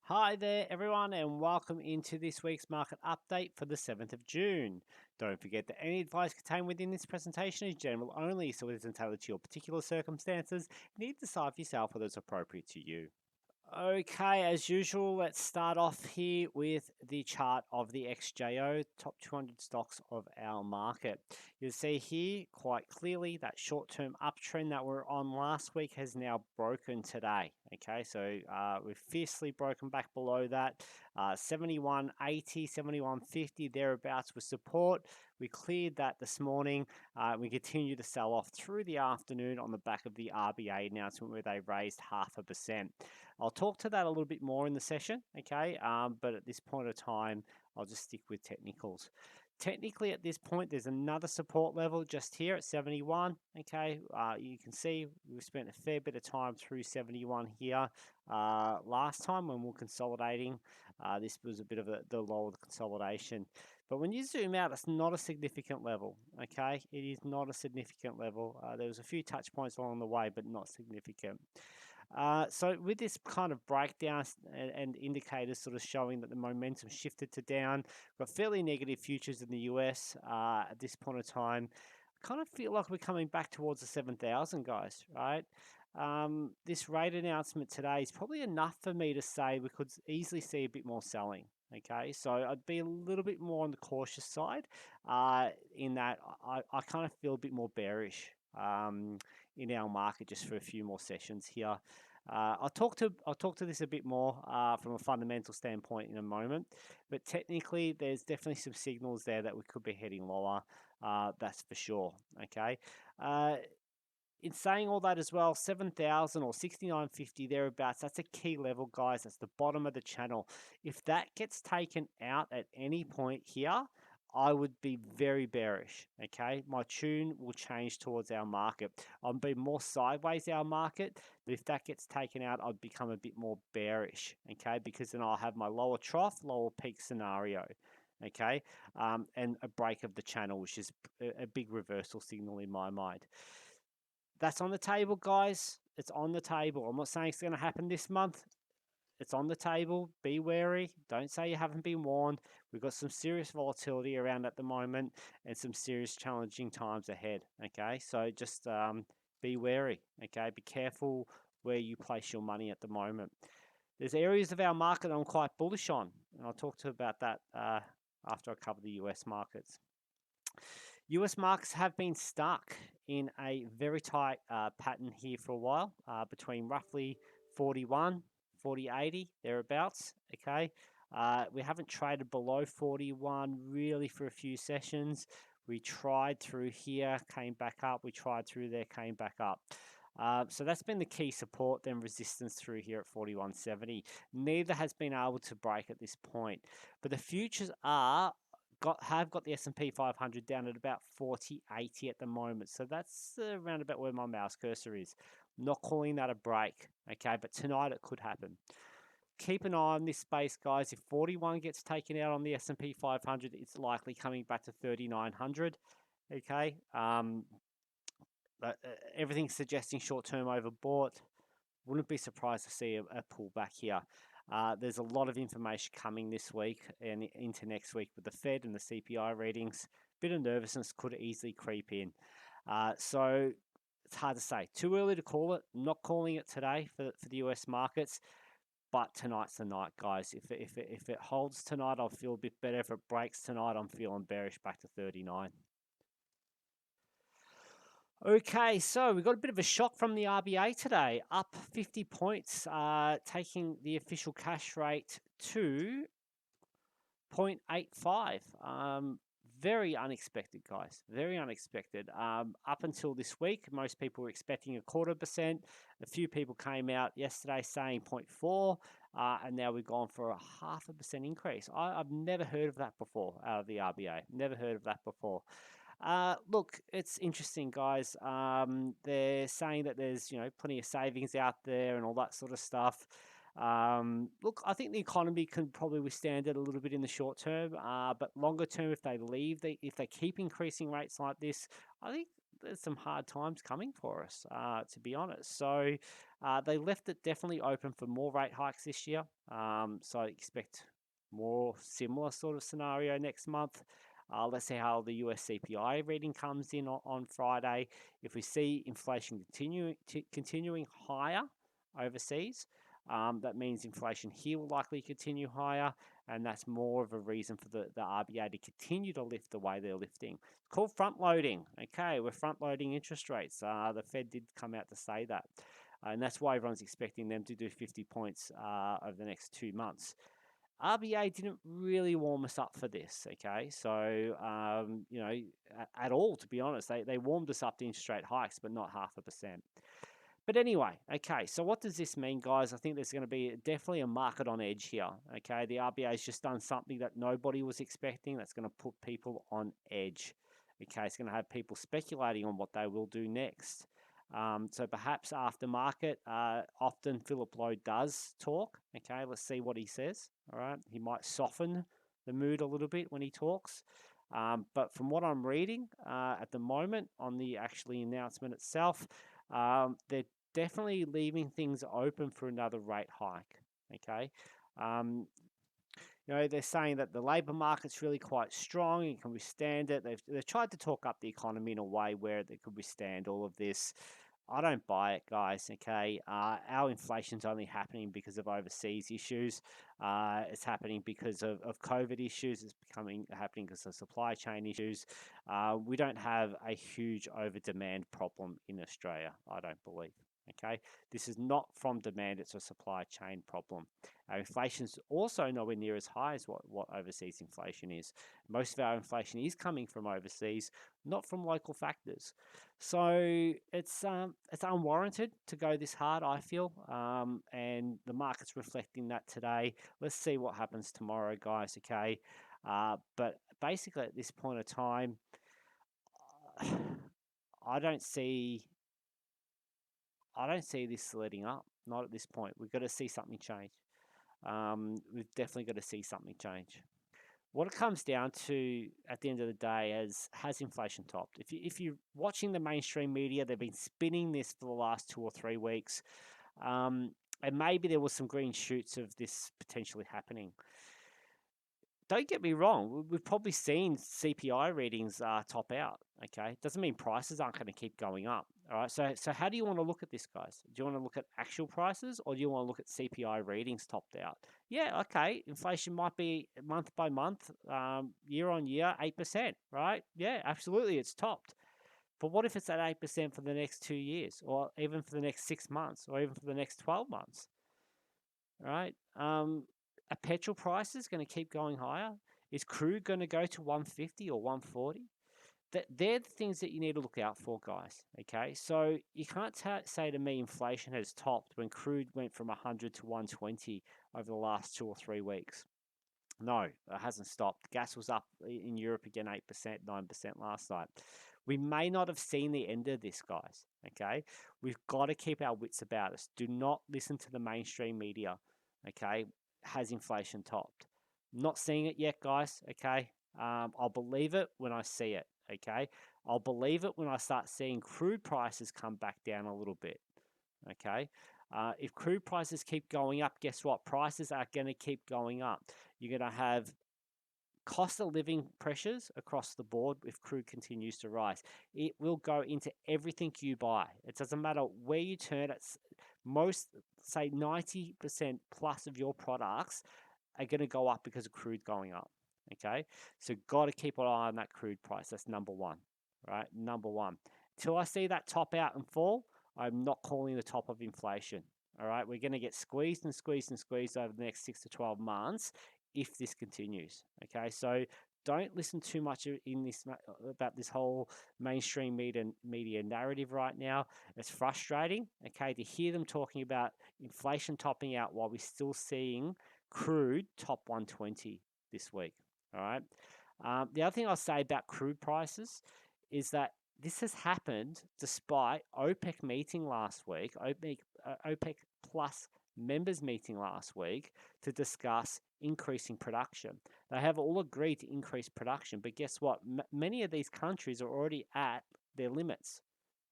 Hi there, everyone, and welcome into this week's market update for the 7th of June. Don't forget that any advice contained within this presentation is general only, so it isn't tailored to your particular circumstances. You need to decide for yourself whether it's appropriate to you. Okay, as usual, let's start off here with the chart of the XJO, top 200 stocks of our market. You'll see here quite clearly that short-term uptrend that we're on last week has now broken today. Okay, so we've fiercely broken back below that. 71.80, 71.50, thereabouts with support. We cleared that this morning. We continue to sell off through the afternoon on the back of the RBA announcement where they raised 0.5%. I'll talk to that a little bit more in the session, okay? But at this point of time, I'll just stick with technicals. Technically, at this point, there's another support level just here at 71, okay? You can see we spent a fair bit of time through 71 here last time when we were consolidating. This was a bit of the lower consolidation. But when you zoom out, it's not a significant level, okay? It is not a significant level. There was a few touch points along the way, but not significant. So with this kind of breakdown and indicators sort of showing that the momentum shifted to down, we've got fairly negative futures in the US at this point of time. I kind of feel like we're coming back towards the 7,000, guys, right? This rate announcement today is probably enough for me to say we could easily see a bit more selling. Okay, so I'd be a little bit more on the cautious side in that I kind of feel a bit more bearish in our market just for a few more sessions here. I'll talk to this a bit more from a fundamental standpoint in a moment, but technically there's definitely some signals there that we could be heading lower. That's for sure. Okay. In saying all that as well, 7,000 or 69.50 thereabouts, that's a key level, guys. That's the bottom of the channel. If that gets taken out at any point here, I would be very bearish, okay? My tune will change towards our market. I'll be more sideways our market, but if that gets taken out, I'd become a bit more bearish, okay? Because then I'll have my lower trough, lower peak scenario, okay? And a break of the channel, which is a big reversal signal in my mind. That's on the table, guys. It's on the table. I'm not saying it's going to happen this month. It's on the table. Be wary. Don't say you haven't been warned. We've got some serious volatility around at the moment and some serious challenging times ahead. Okay, so just be wary. Okay, be careful where you place your money at the moment. There's areas of our market I'm quite bullish on, and I'll talk to you about that after I cover the US markets. US markets have been stuck in a very tight pattern here for a while, between roughly 41, 40.80, thereabouts, okay? We haven't traded below 41 really for a few sessions. We tried through here, came back up. We tried through there, came back up. So that's been the key support, then resistance through here at 41.70. Neither has been able to break at this point. But the futures have got the S&P 500 down at about 40.80 at the moment. So that's around about where my mouse cursor is. I'm not calling that a break, okay? But tonight it could happen. Keep an eye on this space, guys. If 41 gets taken out on the S&P 500, it's likely coming back to 3,900, okay? Everything's suggesting short-term overbought. Wouldn't be surprised to see a pullback here. There's a lot of information coming this week and into next week with the Fed and the CPI readings. Bit of nervousness could easily creep in. So it's hard to say. Too early to call it. I'm not calling it today for the US markets, but tonight's the night, guys. If it holds tonight, I'll feel a bit better. If it breaks tonight, I'm feeling bearish back to 39. Okay, so we got a bit of a shock from the RBA today, up 50 points, taking the official cash rate to 0.85. Very unexpected, guys. Very unexpected. Up until this week, most people were expecting 0.25%. A few people came out yesterday saying 0.4, and now we've gone for a 0.5% increase. I've never heard of that before out of the RBA. Never heard of that before. Look, it's interesting, guys. They're saying that there's, plenty of savings out there and all that sort of stuff. Look, I think the economy can probably withstand it a little bit in the short term, but longer term, if they keep increasing rates like this, I think there's some hard times coming for us, to be honest. So They left it definitely open for more rate hikes this year. So I expect more similar sort of scenario next month. Let's see how the US CPI reading comes in on Friday. If we see inflation continuing higher overseas, that means inflation here will likely continue higher, and that's more of a reason for the RBA to continue to lift the way they're lifting. It's called front loading. Okay, we're front loading interest rates. The Fed did come out to say that. And that's why everyone's expecting them to do 50 points over the next 2 months. RBA didn't really warm us up for this, okay? So, at all, to be honest. They warmed us up to interest rate hikes, but not 0.5%. But anyway, okay, so what does this mean, guys? I think there's going to be definitely a market on edge here, okay? The RBA has just done something that nobody was expecting that's going to put people on edge, okay? It's going to have people speculating on what they will do next. So perhaps after market, often Philip Lowe does talk, okay? Let's see what he says, all right? He might soften the mood a little bit when he talks. But from what I'm reading at the moment on the actually announcement itself, they're definitely leaving things open for another rate hike. Okay. They're saying that the labour market's really quite strong and can withstand it. They've tried to talk up the economy in a way where they could withstand all of this. I don't buy it, guys. Okay, our inflation's only happening because of overseas issues. It's happening because of COVID issues. It's happening because of supply chain issues. We don't have a huge over demand problem in Australia, I don't believe. Okay, this is not from demand, it's a supply chain problem. Our inflation's also nowhere near as high as what overseas inflation is. Most of our inflation is coming from overseas, not from local factors. So it's unwarranted to go this hard, I feel, and the market's reflecting that today. Let's see what happens tomorrow, guys. Okay, but basically at this point of time, I don't see this letting up. Not at this point. We've got to see something change. We've definitely got to see something change. What it comes down to at the end of the day is, has inflation topped? If you're watching the mainstream media, they've been spinning this for the last 2 or 3 weeks, and maybe there was some green shoots of this potentially happening. Don't get me wrong, we've probably seen CPI readings top out, okay? Doesn't mean prices aren't going to keep going up, all right? So how do you want to look at this, guys? Do you want to look at actual prices, or do you want to look at CPI readings topped out? Yeah, okay, inflation might be month by month, year on year, 8%, right? Yeah, absolutely, it's topped. But what if it's at 8% for the next 2 years, or even for the next 6 months, or even for the next 12 months, right? Are petrol prices going to keep going higher? Is crude going to go to 150 or 140? They're the things that you need to look out for, guys. Okay, so you can't say to me inflation has topped when crude went from 100 to 120 over the last 2 or 3 weeks. No, it hasn't stopped. Gas was up in Europe again 8%, 9% last night. We may not have seen the end of this, guys. Okay, we've got to keep our wits about us. Do not listen to the mainstream media. Okay, has inflation topped? Not seeing it yet, guys. Okay, I'll believe it when I see it. Okay, I'll believe it when I start seeing crude prices come back down a little bit. Okay, if crude prices keep going up, guess what? Prices are going to keep going up. You're going to have cost of living pressures across the board if crude continues to rise. It will go into everything you buy. It doesn't matter where you turn it. Most, say 90% plus of your products are going to go up because of crude going up. Okay, so got to keep an eye on that crude price. That's number one, right? Number one. Till I see that top out and fall, I'm not calling the top of inflation. All right, we're going to get squeezed and squeezed and squeezed over the next 6 to 12 months if this continues. Okay, so don't listen too much about this whole mainstream media narrative right now. It's frustrating, okay, to hear them talking about inflation topping out while we're still seeing crude top 120 this week. All right. The other thing I'll say about crude prices is that this has happened despite OPEC meeting last week, OPEC plus members meeting last week to discuss increasing production. They have all agreed to increase production, but guess what? Many of these countries are already at their limits.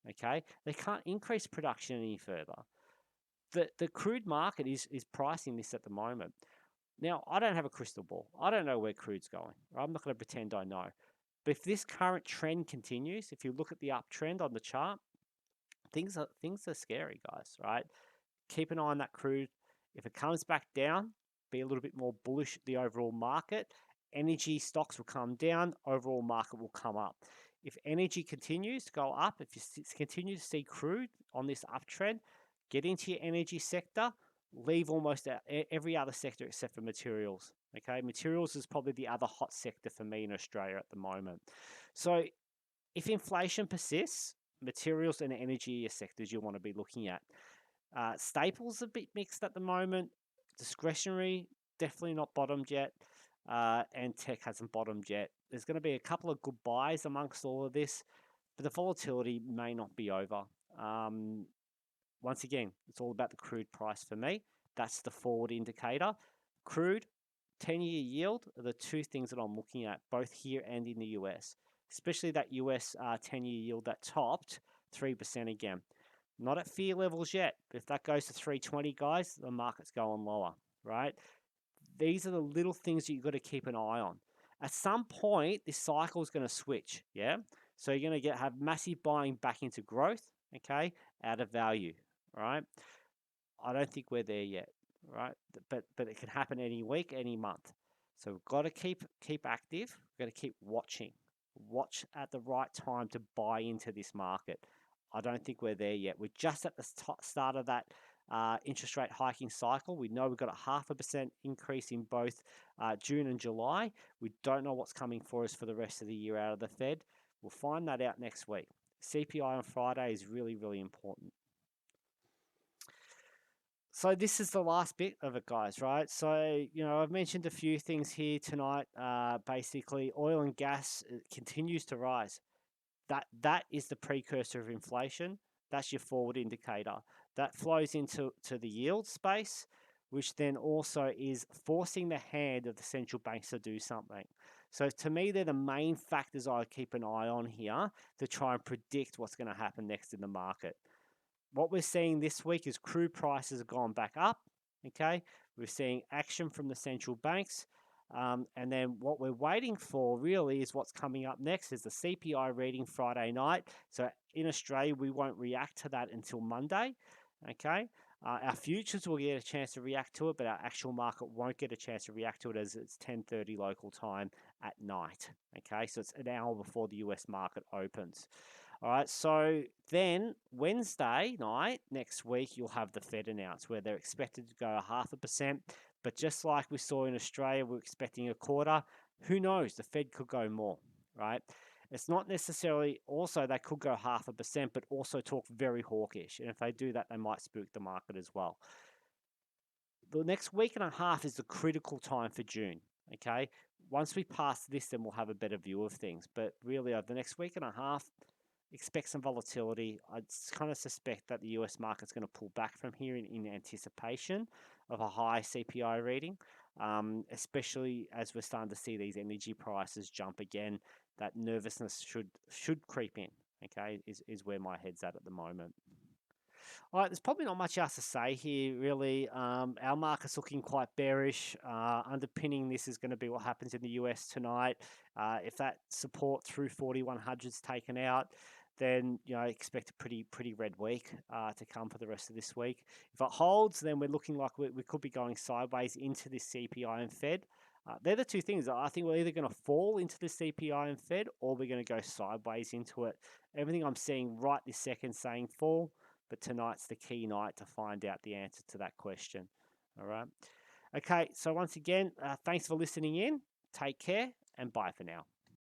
Okay, they can't increase production any further. the crude market is pricing this at the moment. Now, I don't have a crystal ball. I don't know where crude's going. I'm not going to pretend I know. But if this current trend continues, if you look at the uptrend on the chart, things are scary, guys, right? Keep an eye on that crude. If it comes back down, be a little bit more bullish the overall market. Energy stocks will come down, overall market will come up. If energy continues to go up, if you continue to see crude on this uptrend, get into your energy sector, leave almost every other sector except for materials. Okay, materials is probably the other hot sector for me in Australia at the moment. So if inflation persists, materials and energy are sectors you want to be looking at. Staples a bit mixed at the moment. Discretionary, definitely not bottomed yet. And tech hasn't bottomed yet. There's going to be a couple of good buys amongst all of this, but the volatility may not be over. Once again, it's all about the crude price for me. That's the forward indicator. Crude, 10-year yield are the two things that I'm looking at, both here and in the US, especially that US 10-year yield that topped 3% again. Not at fear levels yet. If that goes to 320, guys, the market's going lower, right? These are the little things that you've got to keep an eye on. At some point, this cycle is going to switch, yeah? So you're going to have massive buying back into growth, okay, out of value, right? I don't think we're there yet, right? But it can happen any week, any month. So we've got to keep active. We've got to keep watching. Watch at the right time to buy into this market. I don't think we're there yet. We're just at the start of that interest rate hiking cycle. We know we've got a 0.5% increase in both June and July. We don't know what's coming for us for the rest of the year out of the Fed. We'll find that out next week. CPI on Friday is really, really important. So this is the last bit of it, guys, right? So, I've mentioned a few things here tonight. Basically, oil and gas continues to rise. That is the precursor of inflation. That's your forward indicator. That flows into the yield space, which then also is forcing the hand of the central banks to do something. So to me, they're the main factors I keep an eye on here to try and predict what's going to happen next in the market. What we're seeing this week is crude prices have gone back up, okay? We're seeing action from the central banks. And then what we're waiting for really is what's coming up next is the CPI reading Friday night. So in Australia, we won't react to that until Monday, okay? Our futures will get a chance to react to it, but our actual market won't get a chance to react to it as it's 10:30 local time at night, okay? So it's an hour before the US market opens. All right, so then Wednesday night next week, you'll have the Fed announce where they're expected to go 0.5%. But just like we saw in Australia, we're expecting a quarter. Who knows? The Fed could go more, right? It's not necessarily also they could go 0.5%, but also talk very hawkish. And if they do that, they might spook the market as well. The next week and a half is the critical time for June, okay? Once we pass this, then we'll have a better view of things. But really, over the next week and a half, expect some volatility. I kind of suspect that the US market's going to pull back from here in anticipation of a high CPI reading, especially as we're starting to see these energy prices jump again. That nervousness should creep in, okay, is where my head's at the moment. All right, there's probably not much else to say here, really. Our market's looking quite bearish. Underpinning this is going to be what happens in the US tonight. If that support through 4100 is taken out, then expect a pretty red week to come for the rest of this week. If it holds, then we're looking like we could be going sideways into this CPI and Fed. They're the two things. I think we're either going to fall into the CPI and Fed, or we're going to go sideways into it. Everything I'm seeing right this second saying fall, but tonight's the key night to find out the answer to that question. All right. Okay, so once again, thanks for listening in. Take care, and bye for now.